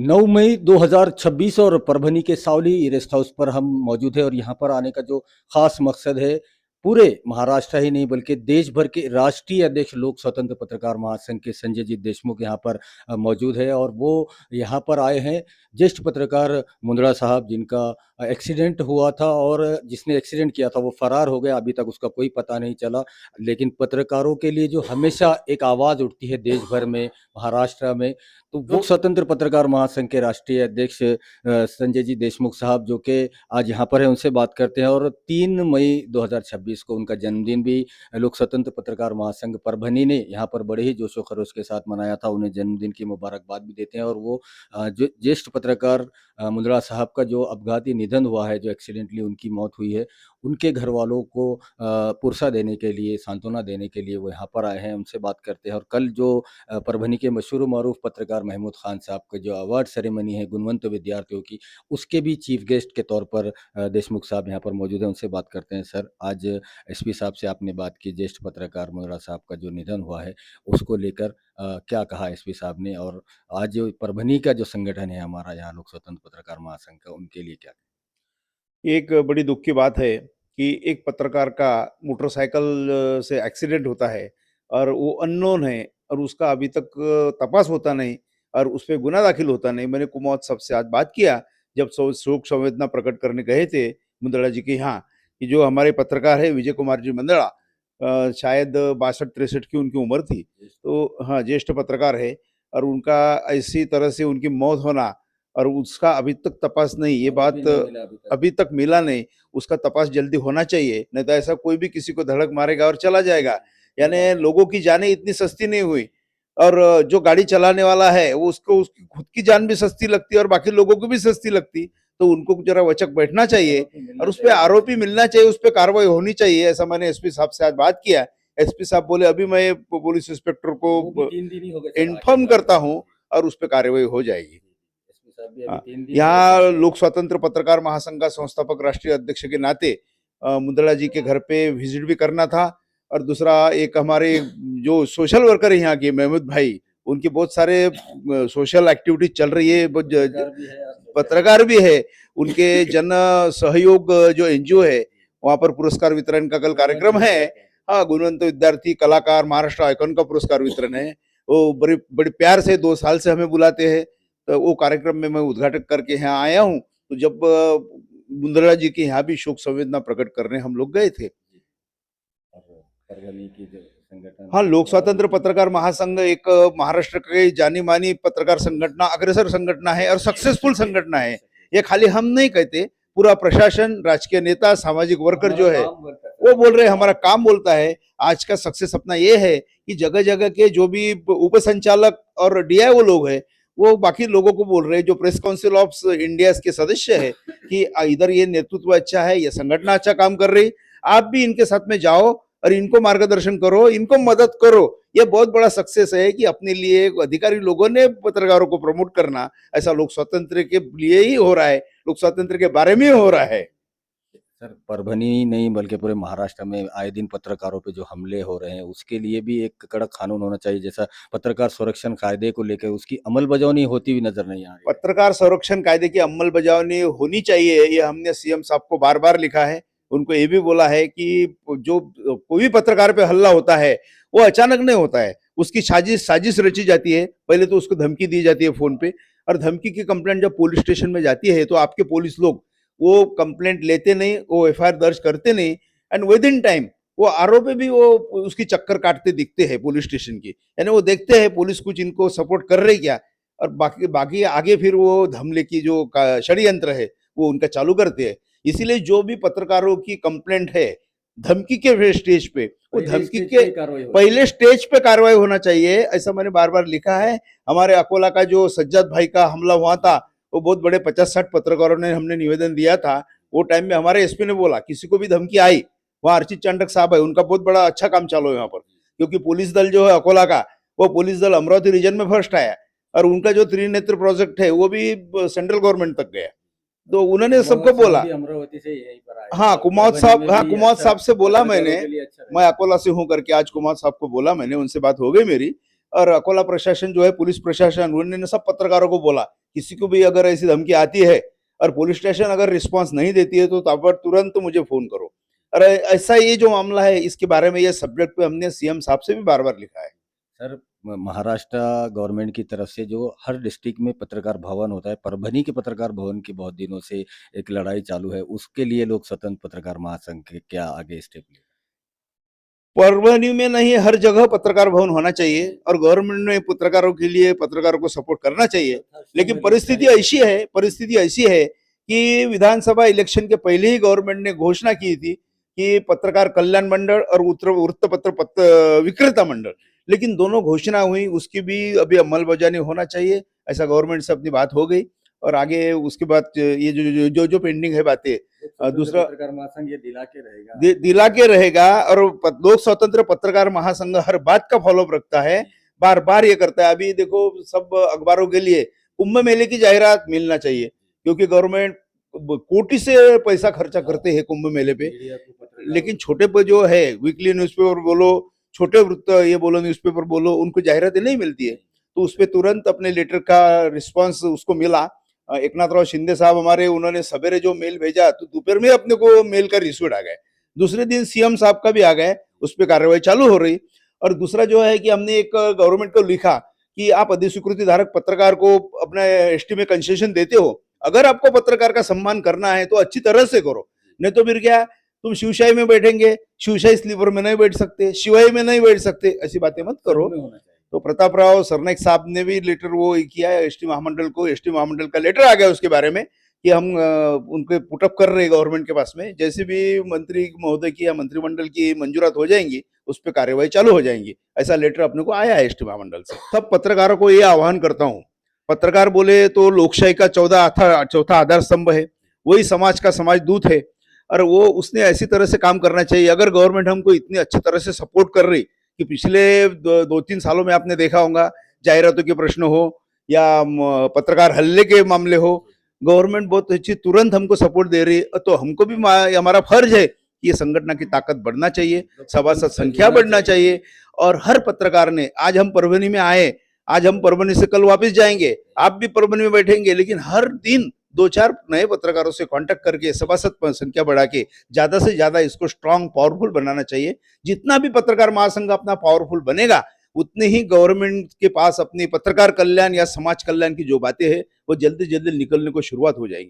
9 मई 2026 और परभनी के सावली rest house पर हम मौजूद हैं और यहाँ पर आने का जो खास मकसद है, पूरे महाराष्ट्र ही नहीं बल्कि देश भर के राष्ट्रीय अध्यक्ष लोक स्वतंत्र पत्रकार महासंघ के संजय जी देशमुख यहाँ पर मौजूद है और वो यहाँ पर आए हैं। ज्येष्ठ पत्रकार मुंदड़ा साहब जिनका एक्सीडेंट हुआ था और जिसने एक्सीडेंट किया था वो फरार हो गया, अभी तक उसका कोई पता नहीं चला। लेकिन पत्रकारों के लिए जो हमेशा एक आवाज़ उठती है देश भर में, महाराष्ट्र में, तो वो स्वतंत्र पत्रकार महासंघ के राष्ट्रीय अध्यक्ष संजय जी देशमुख साहब जो कि आज यहाँ पर है, उनसे बात करते हैं। और 3 मई 2026 को उनका जन्मदिन भी लोक स्वतंत्र पत्रकार महासंघ परभनी ने यहाँ पर बड़े ही जोशो खरोश के साथ मनाया था। उन्हें जन्मदिन की मुबारकबाद भी देते हैं और वो जो ज्येष्ठ पत्रकार मुंदड़ा साहब का जो अपघाती निधन हुआ है, जो एक्सीडेंटली उनकी मौत हुई है, उनके घर वालों को पुरसा देने के लिए, सांत्वना देने के लिए वो यहाँ पर आए हैं, उनसे बात करते हैं। और कल जो परभनी के मशहूर मारूफ पत्रकार महमूद खान साहब का जो अवार्ड सेरेमनी है गुणवंत विद्यार्थियों की, उसके भी चीफ गेस्ट के तौर पर देशमुख साहब यहाँ पर मौजूद हैं, उनसे बात करते हैं। सर, आज एसपी साहब से आपने बात की, ज्येष्ठ पत्रकार मुंदड़ा साहब का जो निधन हुआ है उसको लेकर क्या कहा एसपी साहब ने, और आज जो परभनी का जो संगठन है हमारा यहाँ लोक स्वतंत्र पत्रकार महासंघ का, उनके लिए क्या? एक बड़ी दुख की बात है कि एक पत्रकार का मोटरसाइकिल से एक्सीडेंट होता है और वो अननोन है और उसका अभी तक तपास होता नहीं और उस पे गुना दाखिल होता नहीं। मैंने कुमार साहब से आज बात किया जब शोक संवेदना प्रकट करने गए थे मुंदड़ा जी के यहाँ, कि जो हमारे पत्रकार है विजय कुमार जी मुंदड़ा, शायद 62-63 की उनकी उम्र थी। तो हाँ, ज्येष्ठ पत्रकार है और उनका ऐसी तरह से उनकी मौत होना और उसका अभी तक तपास नहीं, ये बात अभी तक मिला नहीं। उसका तपास जल्दी होना चाहिए, नहीं तो ऐसा कोई भी किसी को धड़क मारेगा और चला जाएगा। यानी लोगों की जानें इतनी सस्ती नहीं हुई और जो गाड़ी चलाने वाला है वो उसको उसकी खुद की जान भी सस्ती लगती है और बाकी लोगों को भी सस्ती लगती। तो उनको जरा वचक बैठना चाहिए और उस पे आरोपी मिलना चाहिए, उस पे कार्रवाई होनी चाहिए। ऐसा मैंने एसपी साहब से आज बात किया। एसपी साहब बोले अभी मैं पुलिस इंस्पेक्टर को इन्फॉर्म करता हूँ और उस पे कार्रवाई हो जाएगी। यहाँ लोक स्वतंत्र पत्रकार महासंघ का संस्थापक राष्ट्रीय अध्यक्ष के नाते मुंदड़ा जी के घर पे विजिट भी करना था और दूसरा एक हमारे जो सोशल वर्कर है यहाँ के महमूद भाई, उनके बहुत सारे सोशल एक्टिविटी चल रही है, पत्रकार भी है, उनके जन सहयोग जो एनजीओ है वहाँ पर पुरस्कार वितरण का कल कार्यक्रम है। हाँ, गुणवंत विद्यार्थी कलाकार महाराष्ट्र आइकॉन का पुरस्कार वितरण है। वो बड़े बड़े प्यार से 2 साल से हमें बुलाते हैं, तो वो कार्यक्रम में मैं उद्घाटन करके यहाँ आया हूँ। तो जब मुंदड़ा जी के यहाँ भी शोक संवेदना प्रकट करने हम लोग गए थे। हाँ, लोक स्वतंत्र पत्रकार महासंघ एक महाराष्ट्र के जानी मानी पत्रकार संगठन, अग्रसर संगठन है और सक्सेसफुल संगठन है। ये खाली हम नहीं कहते, पूरा प्रशासन, राजकीय नेता, सामाजिक वर्कर जो है वो बोल रहे हैं, हमारा काम बोलता है। आज का सक्सेस अपना ये है कि जगह जगह के जो भी उप संचालक और डीआईओ लोग हैं वो बाकी लोगों को बोल रहे हैं, जो प्रेस काउंसिल ऑफ इंडिया के सदस्य है, कि इधर ये नेतृत्व अच्छा है, ये संगठन अच्छा काम कर रही, आप भी इनके साथ में जाओ और इनको मार्गदर्शन करो, इनको मदद करो। ये बहुत बड़ा सक्सेस है कि अपने लिए अधिकारी लोगों ने पत्रकारों को प्रमोट करना, ऐसा लोक स्वतंत्र के लिए ही हो रहा है, लोक स्वतंत्र के बारे में हो रहा है। सर, परभनी नहीं बल्कि पूरे महाराष्ट्र में आए दिन पत्रकारों पे जो हमले हो रहे हैं उसके लिए भी एक कड़क कानून होना चाहिए, जैसा पत्रकार संरक्षण कायदे को लेकर उसकी अमलबजावनी होती हुई नजर नहीं आ रही। पत्रकार संरक्षण कायदे की अमलबजावनी होनी चाहिए, ये हमने सीएम साहब को बार बार लिखा है। उनको ये भी बोला है कि जो कोई भी पत्रकार पे हल्ला होता है वो अचानक नहीं होता है, उसकी साजिश साजिश रची जाती है। पहले तो उसको धमकी दी जाती है फोन पे, और धमकी की कंप्लेंट जब पुलिस स्टेशन में जाती है तो आपके पुलिस लोग वो कंप्लेंट लेते नहीं, वो एफआईआर दर्ज करते नहीं, एंड विद इन टाइम वो आरोपी भी वो उसकी चक्कर काटते दिखते हैं पुलिस स्टेशन की। यानी वो देखते हैं पुलिस कुछ इनको सपोर्ट कर रही क्या, और बाकी बाकी आगे फिर वो हमले की जो षड्यंत्र है वो उनका चालू करते हैं। इसीलिए जो भी पत्रकारों की कंप्लेंट है धमकी के स्टेज पे, वो धमकी के पहले स्टेज पे कार्रवाई होना चाहिए, ऐसा मैंने बार बार लिखा है। हमारे अकोला का जो सज्जाद भाई का हमला हुआ था, वो बहुत बड़े 50-60 पत्रकारों ने हमने निवेदन दिया था। वो टाइम में हमारे एसपी ने बोला किसी को भी धमकी आई, वहाँ अर्चित चांडक साहब है, उनका बहुत बड़ा अच्छा काम चालू है यहाँ पर, क्योंकि पुलिस दल जो है अकोला का, वो पुलिस दल अमरावती रीजन में फर्स्ट आया और उनका जो त्रिनेत्र प्रोजेक्ट है वो भी सेंट्रल गवर्नमेंट तक गया। तो उन्होंने सबको बोला, अमरावती से यहीं पर आए। हाँ कुमार साहब, हाँ कुमार साहब से बोला मैंने, मैं अकोला से हूँ करके आज कुमार साहब को बोला मैंने, उनसे बात हो गई मेरी। और अकोला प्रशासन जो है, पुलिस प्रशासन, उन्होंने सब पत्रकारों को बोला किसी को भी अगर ऐसी धमकी आती है और पुलिस स्टेशन अगर रिस्पांस नहीं देती है तो तुरंत मुझे फोन करो। और ऐसा ये जो मामला है इसके बारे में, ये सब्जेक्ट पे हमने सीएम साहब से भी बार बार लिखा है। सर, महाराष्ट्र गवर्नमेंट की तरफ से जो हर डिस्ट्रिक्ट में पत्रकार भवन होता है, परभनी के पत्रकार भवन की बहुत दिनों से एक लड़ाई चालू है, उसके लिए लोक स्वतंत्र पत्रकार महासंघ के क्या आगे स्टेप ले? परभनी में नहीं, हर जगह पत्रकार भवन होना चाहिए और गवर्नमेंट ने पत्रकारों के लिए, पत्रकारों को सपोर्ट करना चाहिए। लेकिन परिस्थिति ऐसी है कि विधानसभा इलेक्शन के पहले ही गवर्नमेंट ने घोषणा की थी कि पत्रकार कल्याण मंडल और वृत्तपत्र विक्रेता मंडल, लेकिन दोनों घोषणा हुई, उसकी भी अभी अंमलबजावनी होना चाहिए। ऐसा गवर्नमेंट से अपनी बात हो गई और आगे उसके बाद ये जो पेंडिंग है बातें, दूसरा पत्रकार महासंघ ये दिला के रहेगा। दिला के रहेगा। और लोक स्वतंत्र पत्रकार महासंघ हर बात का फॉलोअप रखता है, बार बार ये करता है। अभी देखो, सब अखबारों के लिए कुंभ मेले की जाहिरात मिलना चाहिए, क्योंकि गवर्नमेंट कोटि से पैसा खर्चा करते हैं कुंभ मेले पे, लेकिन छोटे पे जो है वीकली न्यूज़पेपर बोलो, छोटे वृत्त ये बोलो, न्यूज़पेपर बोलो, उनको जाहिरातें नहीं मिलती है। तो उस पर तुरंत अपने लेटर का रिस्पॉन्स उसको मिला। एकनाथराव शिंदे साहब हमारे, उन्होंने सवेरे जो मेल भेजा तो दोपहर में अपने को मेल का रिसीव्ड आ गए। दूसरे दिन सीएम साहब का भी आ गए, उस पर कार्रवाई चालू हो रही। और दूसरा जो है कि हमने एक गवर्नमेंट को लिखा कि आप अधिस्वीकृति धारक पत्रकार को अपने एसटी में कंसेशन देते हो, अगर आपको पत्रकार का सम्मान करना है तो अच्छी तरह से करो, नहीं तो फिर क्या, तुम शिवशाही में बैठेंगे, शिवशाही स्लीपर में नहीं बैठ सकते, शिवाई में नहीं बैठ सकते, ऐसी बातें मत करो। तो प्रतापराव सरनाईक साहब ने भी लेटर वो किया है एसटी महामंडल को, एसटी महामंडल का लेटर आ गया उसके बारे में कि हम उनके पुटअप कर रहे हैं गवर्नमेंट के पास में, जैसे भी मंत्री महोदय की या मंत्रिमंडल की मंजूरात हो जाएंगी उस पर कार्यवाही चालू हो जाएंगी। ऐसा लेटर अपने को आया है एसटी महामंडल से। सब पत्रकारों को ये आह्वान करता हूँ, पत्रकार बोले तो लोकशाही का चौथा आधार स्तंभ है, वही समाज का समाजदूत है, और वो उसने ऐसी तरह से काम करना चाहिए। अगर गवर्नमेंट हमको इतनी अच्छी तरह से सपोर्ट कर रही कि पिछले 2-3 सालों में आपने देखा होगा, जाहिरातों के प्रश्न हो या पत्रकार हल्ले के मामले हो, गवर्नमेंट बहुत अच्छी तुरंत हमको सपोर्ट दे रही है। तो हमको भी हमारा फर्ज है कि ये संगठन की ताकत बढ़ना चाहिए, सभासद संख्या बढ़ना चाहिए। और हर पत्रकार ने, आज हम परभनी में आए, आज हम परभनी से कल वापस जाएंगे, आप भी परभनी में बैठेंगे, लेकिन हर दिन 2-4 नए पत्रकारों से कांटेक्ट करके सभासद संख्या बढ़ा के ज्यादा से ज्यादा इसको स्ट्रांग, पावरफुल बनाना चाहिए। जितना भी पत्रकार महासंघ अपना पावरफुल बनेगा, उतने ही गवर्नमेंट के पास अपनी पत्रकार कल्याण या समाज कल्याण की जो बातें हैं वो जल्दी जल्दी निकलने को शुरुआत हो जाएगी।